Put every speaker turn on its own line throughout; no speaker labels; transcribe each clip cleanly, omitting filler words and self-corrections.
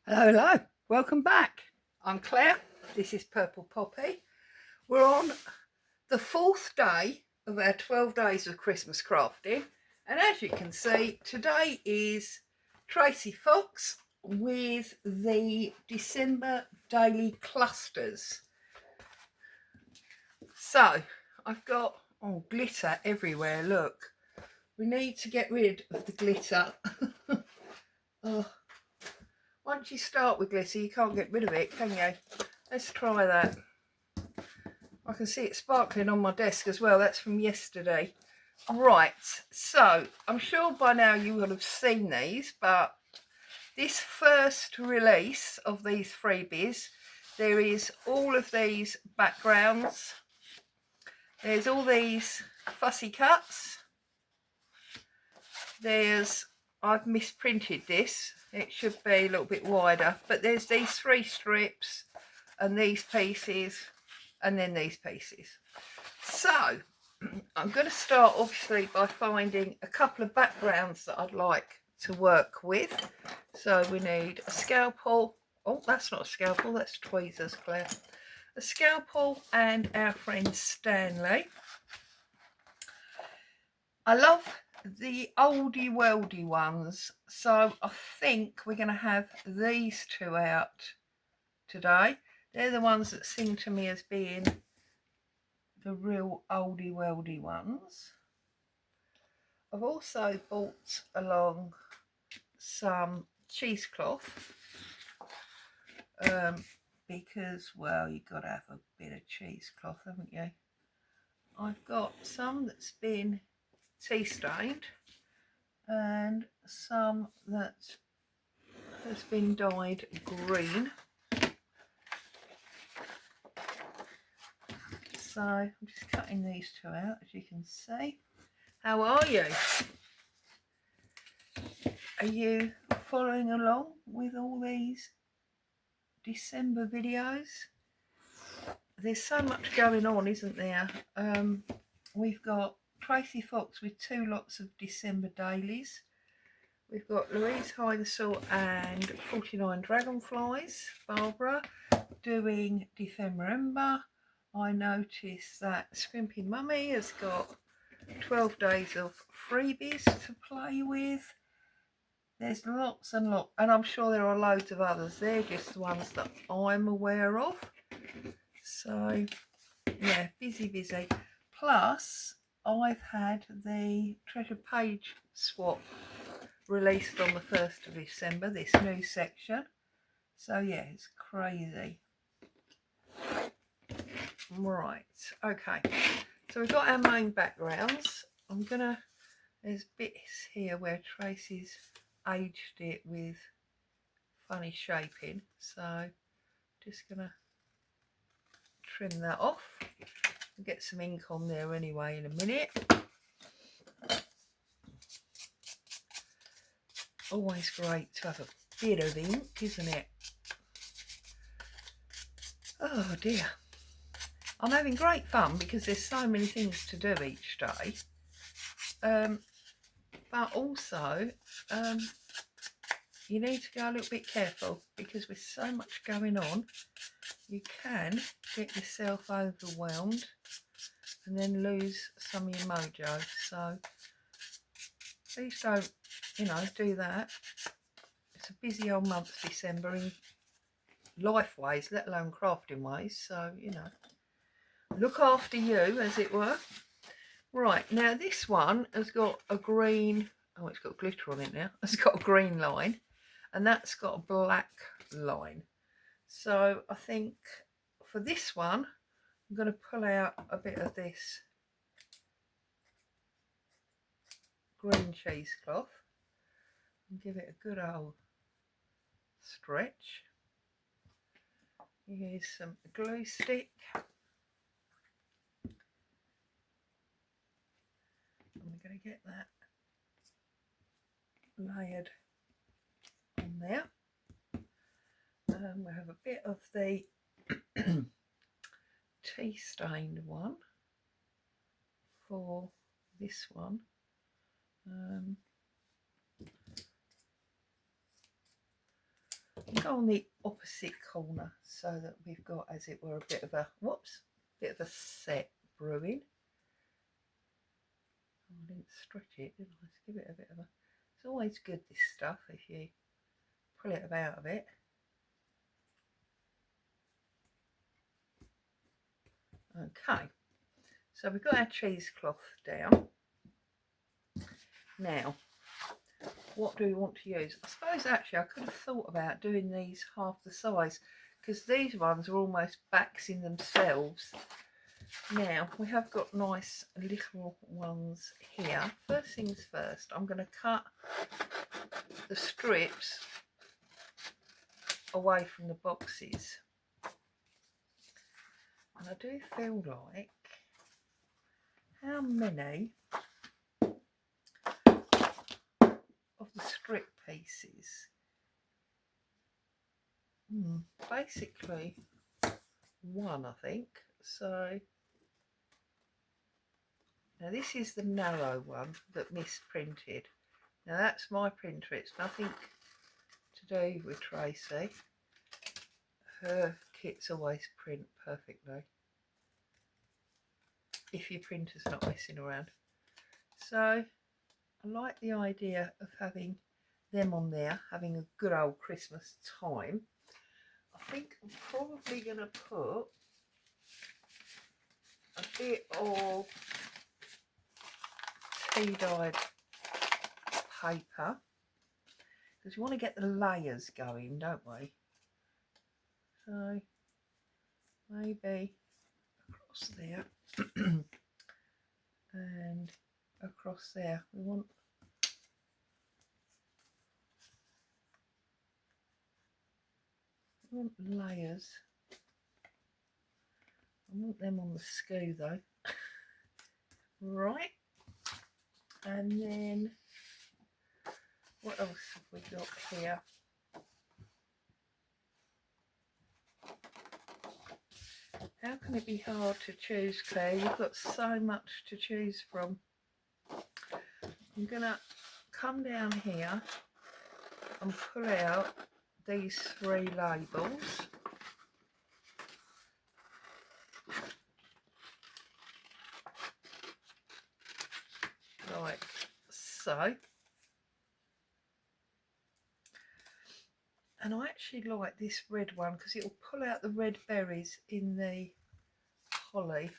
Hello, hello, welcome back. I'm Claire, this is Purple Poppy. We're on the 4th day of our 12 days of Christmas crafting, and as you can see, today is Tracie Fox with the December daily clusters. So I've got glitter everywhere, look. We need to get rid of the glitter. Once you start with glitter, you can't get rid of it, can you? Let's try that. I can see it sparkling on my desk as well. That's from yesterday. Right, so I'm sure by now you will have seen these, but this first release of these freebies, there is all of these backgrounds. There's all these fussy cuts. I've misprinted this. It should be a little bit wider, but there's these 3 strips and these pieces and then these pieces. So I'm going to start obviously by finding a couple of backgrounds that I'd like to work with. So we need a scalpel. Oh, that's not a scalpel, that's tweezers, Claire. A scalpel and our friend Stanley. I love the oldie worldy ones, so I think we're going to have these 2 out today. They're the ones that seem to me as being the real oldie worldy ones. I've also bought along some cheesecloth because, well, you've got to have a bit of cheesecloth, haven't you? I've got some that's been tea stained and some that has been dyed green. So I'm just cutting these 2 out, as you can see. How are you? Are you following along with all these December videos? There's so much going on, isn't there? We've got Tracie Fox with 2 lots of December dailies. We've got Louise Hydesall and 49 Dragonflies, Barbara, doing December. I noticed that Scrimpy Mummy has got 12 days of freebies to play with. There's lots and lots, and I'm sure there are loads of others. They're just the ones that I'm aware of. So, yeah, busy. Plus, I've had the Treasure Page swap released on the 1st of December, this new section. So, yeah, it's crazy. Right, okay. So we've got our main backgrounds. There's bits here where Tracie's aged it with funny shaping. So, just gonna trim that off. I'll get some ink on there anyway in a minute. Always great to have a bit of ink, isn't it? Oh dear. I'm having great fun because there's so many things to do each day. But also, you need to go a little bit careful because with so much going on, you can get yourself overwhelmed and then lose some of your mojo. So please don't, do that. It's a busy old month, December, in life ways, let alone crafting ways. So, look after you, as it were. Right, now this one has got a green, oh, it's got glitter on it now. It's got a green line and that's got a black line. So I think for this one, I'm going to pull out a bit of this green cheesecloth and give it a good old stretch. Use some glue stick. I'm going to get that layered on there. We have a bit of the tea stained one for this one. Go on the opposite corner so that we've got, as it were, a bit of a set brewing. Oh, I didn't stretch it, did I? Let's give it a bit of a. It's always good, this stuff, if you pull it out of it. Okay, so we've got our cheesecloth down. Now, what do we want to use? I suppose actually I could have thought about doing these half the size, because these ones are almost backs in themselves. Now, we have got nice little ones here. First things first, I'm going to cut the strips away from the boxes. And I do feel like, how many of the strip pieces? Basically one, I think. So now this is the narrow one that misprinted. Now that's my printer, it's nothing to do with Tracie. Her kits always print perfectly, if your printer's not messing around. So I like the idea of having them on there, having a good old Christmas time. I think I'm probably going to put a bit of tea-dyed paper, because we want to get the layers going, don't we? So maybe across there and across there. We want layers. I want them on the skew though. Right, and then what else have we got here? How can it be hard to choose, Claire? You've got so much to choose from. I'm gonna come down here and pull out these 3 labels. Like so. And I actually like this red one because it'll pull out the red berries in the holly.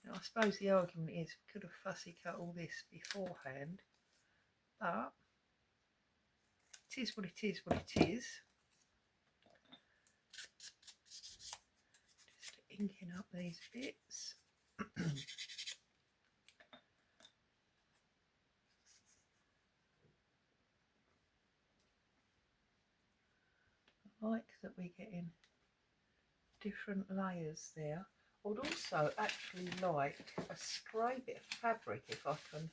Now, I suppose the argument is we could have fussy cut all this beforehand, but it is what it is what it is. Just inking up these bits. I like that we're getting different layers there. I would also actually like a stray bit of fabric if I can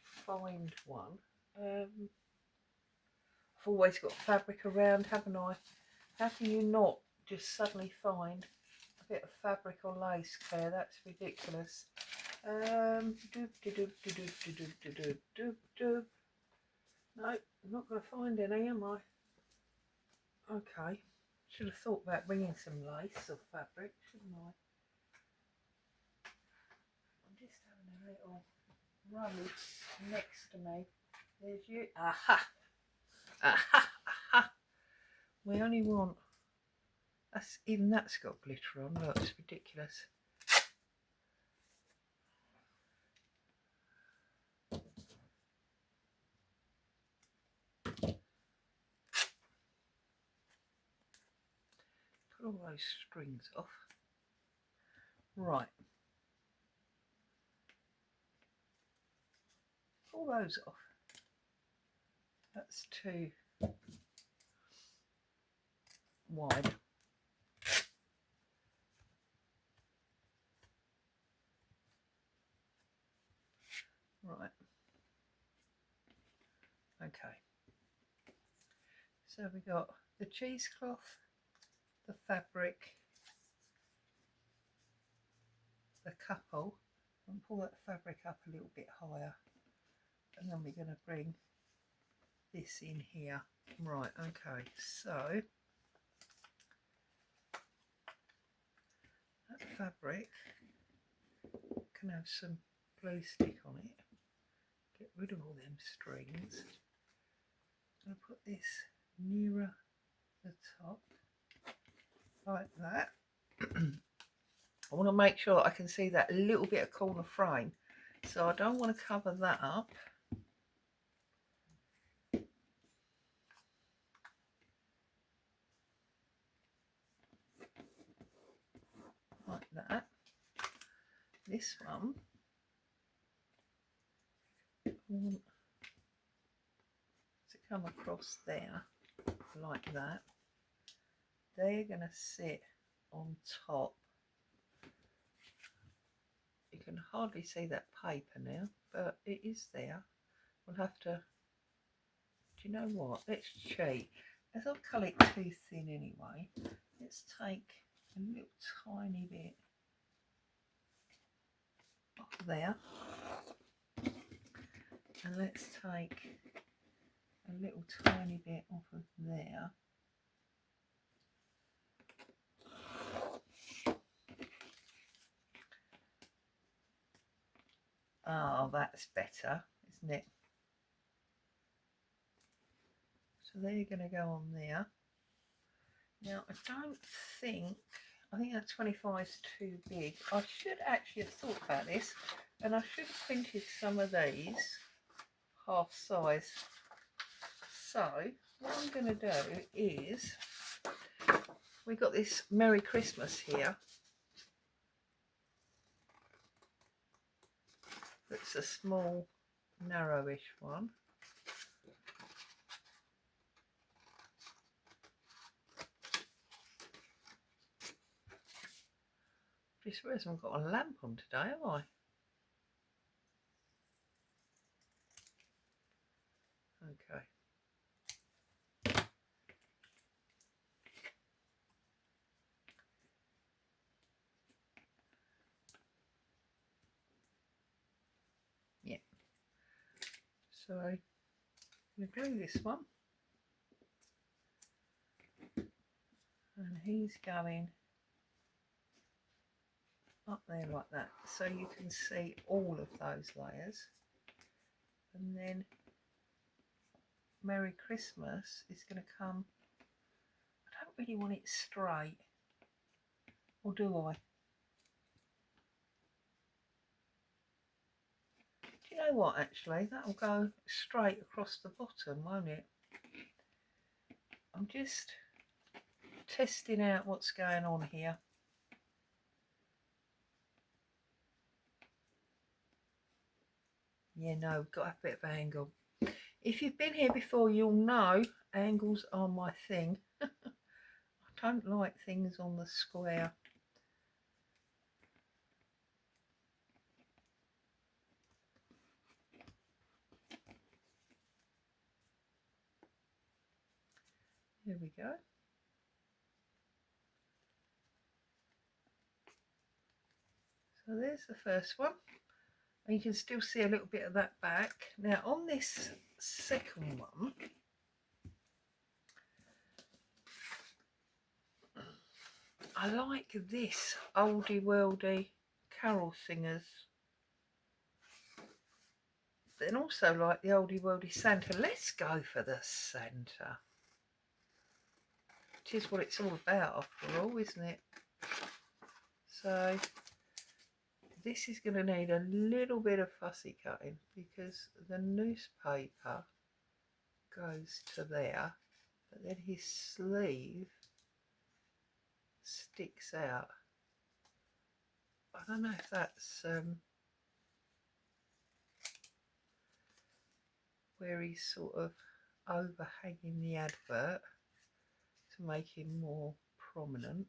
find one. I've always got fabric around, haven't I? How can you not just suddenly find a bit of fabric or lace, Claire? That's ridiculous. No, I'm not going to find any, am I? Okay, should have thought about bringing some lace or fabric, shouldn't I? I'm just having a little rummage next to me. There's you. Aha! Aha! Aha! We only want. Even that's got glitter on. Look, it's ridiculous. Put all those strings off. Right. Pull those off. That's too wide. Right. Okay. So we got the cheesecloth, the fabric, the couple, and pull that fabric up a little bit higher, and then we're going to bring this in here. Right, okay, so that fabric can have some glue stick on it. Get rid of all them strings. I'm going to put this nearer the top, like that. I want to make sure I can see that little bit of corner frame, so I don't want to cover that up. Like that. This one, I want to come across there, like that. They're going to sit on top. You can hardly see that paper now, but it is there. We'll have to, do you know what, let's cheat. As I've cut it too thin anyway, let's take a little tiny bit off there, and let's take a little tiny bit off of there. Oh, that's better, isn't it? So they're going to go on there. Now, I think that 25 is too big. I should actually have thought about this, and I should have printed some of these half size. So what I'm going to do is, we've got this Merry Christmas here. That's a small, narrowish one. Just realised I haven't got a lamp on today, have I? Okay. Yeah. So I'm going to glue this one. And he's going up there like that, so you can see all of those layers. And then Merry Christmas is going to come. I don't really want it straight, or do I? Do you know what, actually, that'll go straight across the bottom, won't it? I'm just testing out what's going on here. Yeah, no, we've got to have a bit of angle. If you've been here before, you'll know angles are my thing. I don't like things on the square. Here we go. So there's the first one. And you can still see a little bit of that back. Now on this second one, I like this oldie worldy carol singers. Then also like the oldie worldy Santa. Let's go for the Santa. Which is what it's all about after all, isn't it? So this is going to need a little bit of fussy cutting because the newspaper goes to there, but then his sleeve sticks out. I don't know if that's where he's sort of overhanging the advert to make him more prominent.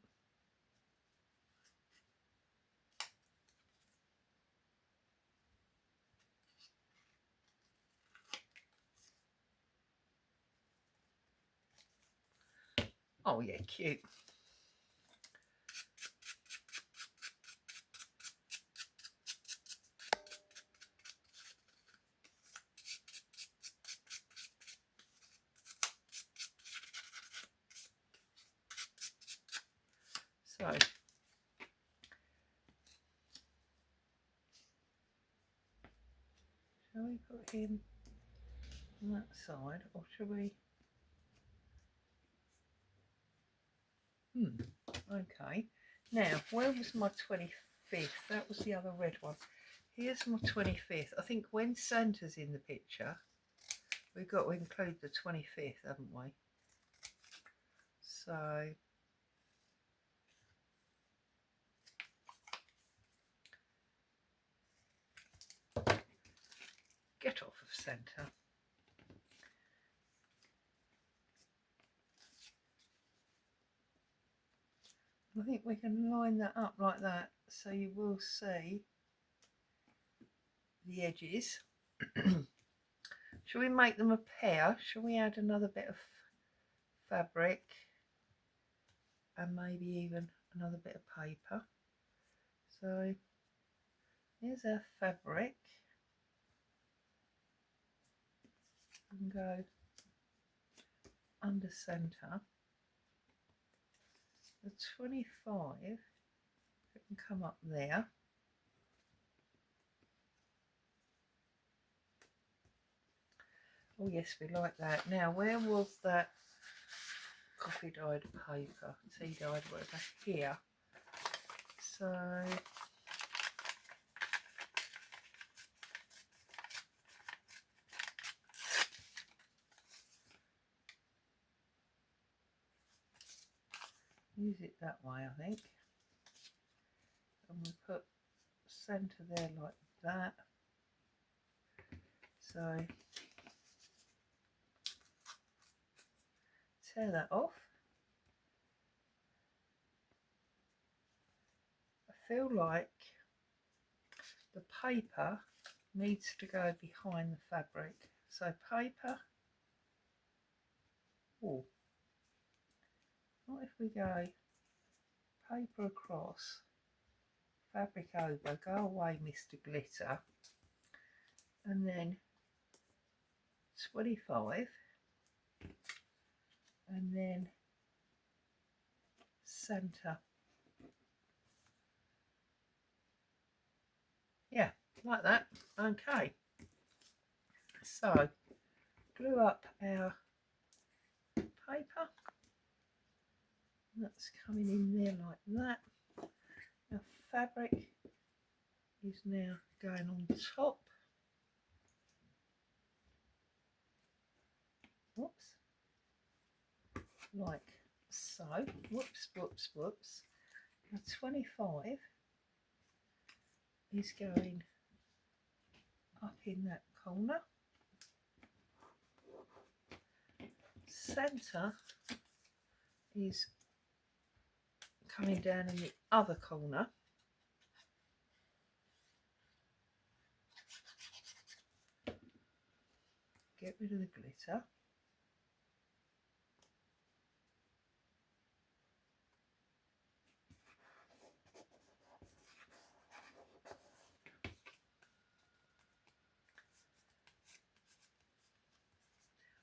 Oh yeah, cute. So shall we put him on that side, or shall we? Okay. Now, where was my 25th? That was the other red one. Here's my 25th. I think when Santa's in the picture, we've got to include the 25th, haven't we? So get off of Santa. I think we can line that up like that, so you will see the edges. Shall we make them a pair? Shall we add another bit of fabric and maybe even another bit of paper? So here's our fabric. And go under centre. The 25, it can come up there. Oh yes, we like that. Now, where was that coffee dyed paper, tea dyed, whatever? Here. So use it that way, I think. And we'll put centre there like that. So tear that off. I feel like the paper needs to go behind the fabric. So paper. Oh, what if we go paper across, fabric over, go away Mr. Glitter, and then 25, and then centre. Yeah, like that. Okay, so glue up our paper. That's coming in there like that. Our fabric is now going on top. Whoops. Like so. Whoops, whoops, whoops. Now 25 is going up in that corner. Centre is coming down in the other corner. Get rid of the glitter.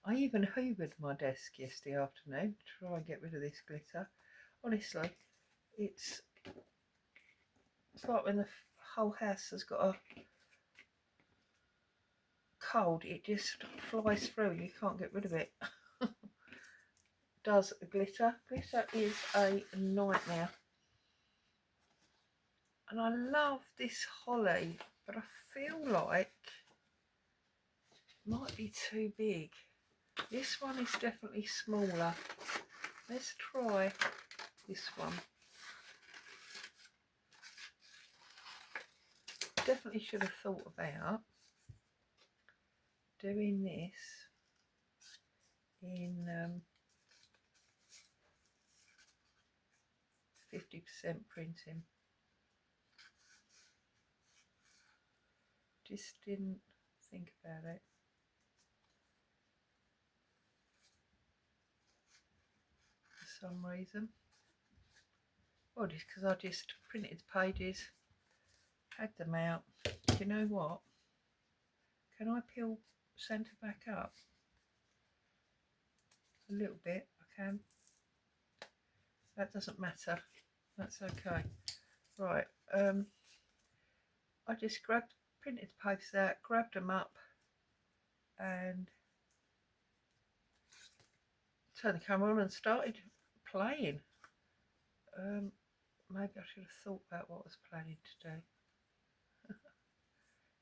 I even hoovered my desk yesterday afternoon to try and get rid of this glitter. Honestly, it's like when the whole house has got a cold, it just flies through. You can't get rid of it. Does glitter. Glitter is a nightmare. And I love this holly, but I feel like it might be too big. This one is definitely smaller. Let's try this one. Definitely should have thought about doing this in 50% printing. Just didn't think about it. For some reason. Well, just because I just printed pages, had them out. Do you know what? Can I peel centre back up? A little bit, I can. That doesn't matter. That's okay. Right, I just printed the papers out, grabbed them up and turned the camera on and started playing. Maybe I should have thought about what I was planning to do.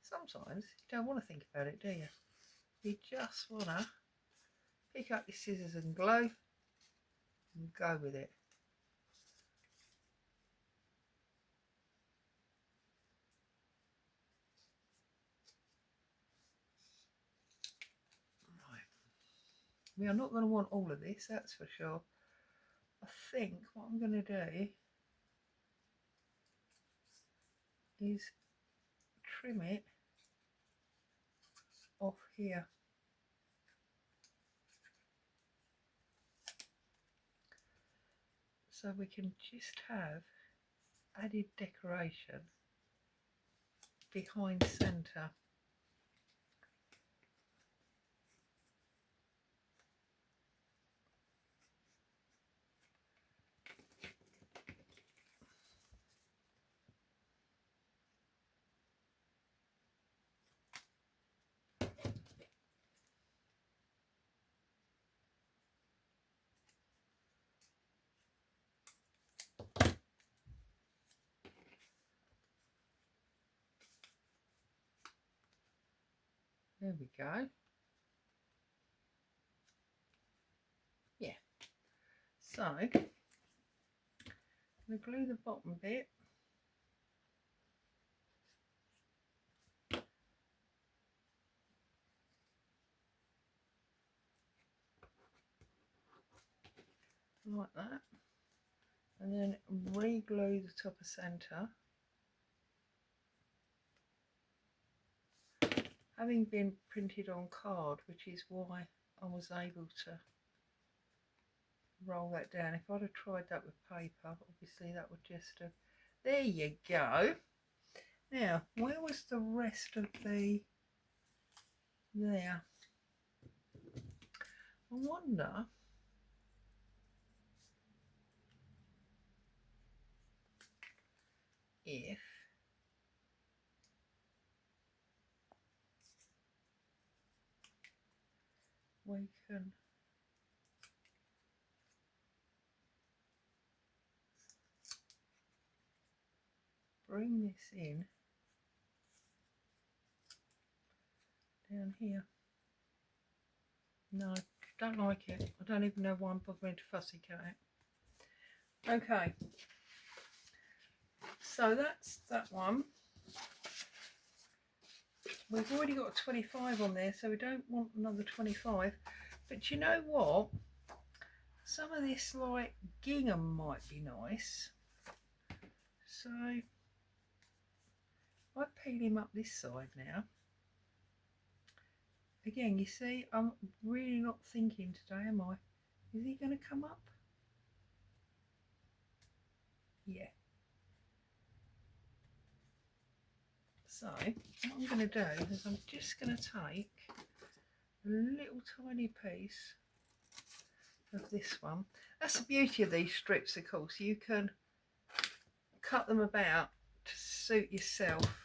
Sometimes you don't want to think about it, do you? You just want to pick up your scissors and glue and go with it. Right. We are not going to want all of this, that's for sure. I think what I'm going to do is trim it off here. So we can just have added decoration behind centre. There we go. Yeah. So I'm going to glue the bottom bit. Like that. And then re-glue the top of centre. Having been printed on card, which is why I was able to roll that down. If I'd have tried that with paper, obviously that would just have... There you go. Now, where was the rest of the... There. I wonder... if we can bring this in down here. No, don't like it. I don't even know why I'm bothering to fussy cut it. Okay, so that's that one. We've already got a 25 on there, so we don't want another 25. But you know what? Some of this like gingham might be nice. So I peel him up this side now. Again, you see, I'm really not thinking today, am I? Is he going to come up? Yeah. So what I'm going to do is I'm just going to take a little tiny piece of this one. That's the beauty of these strips, of course. You can cut them about to suit yourself.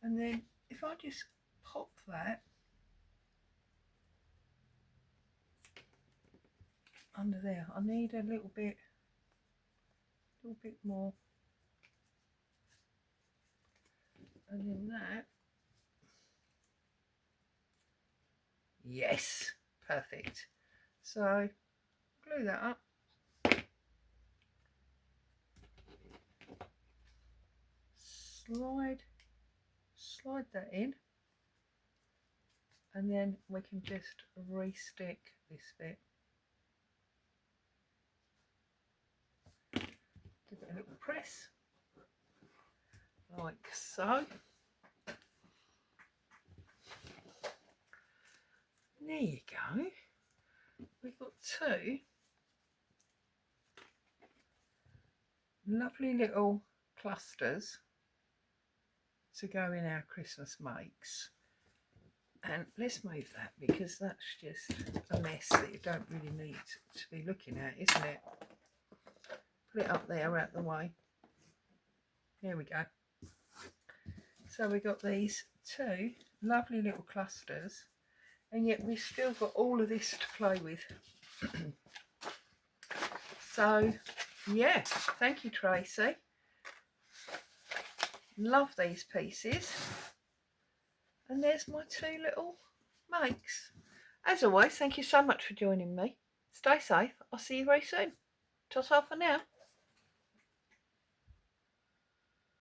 And then if I just pop that under there, I need a little bit more. And then that, yes, perfect. So glue that up. Slide that in, and then we can just re-stick this bit. Give it a little press, like so. There you go. We've got two lovely little clusters to go in our Christmas makes. And let's move that because that's just a mess that you don't really need to be looking at, isn't it? Put it up there out the way. There we go. So we got these two lovely little clusters, and yet we've still got all of this to play with. So yeah, thank you, Tracie. Love these pieces. And there's my two little makes. As always, thank you so much for joining me. Stay safe. I'll see you very soon. Ta-ta for now.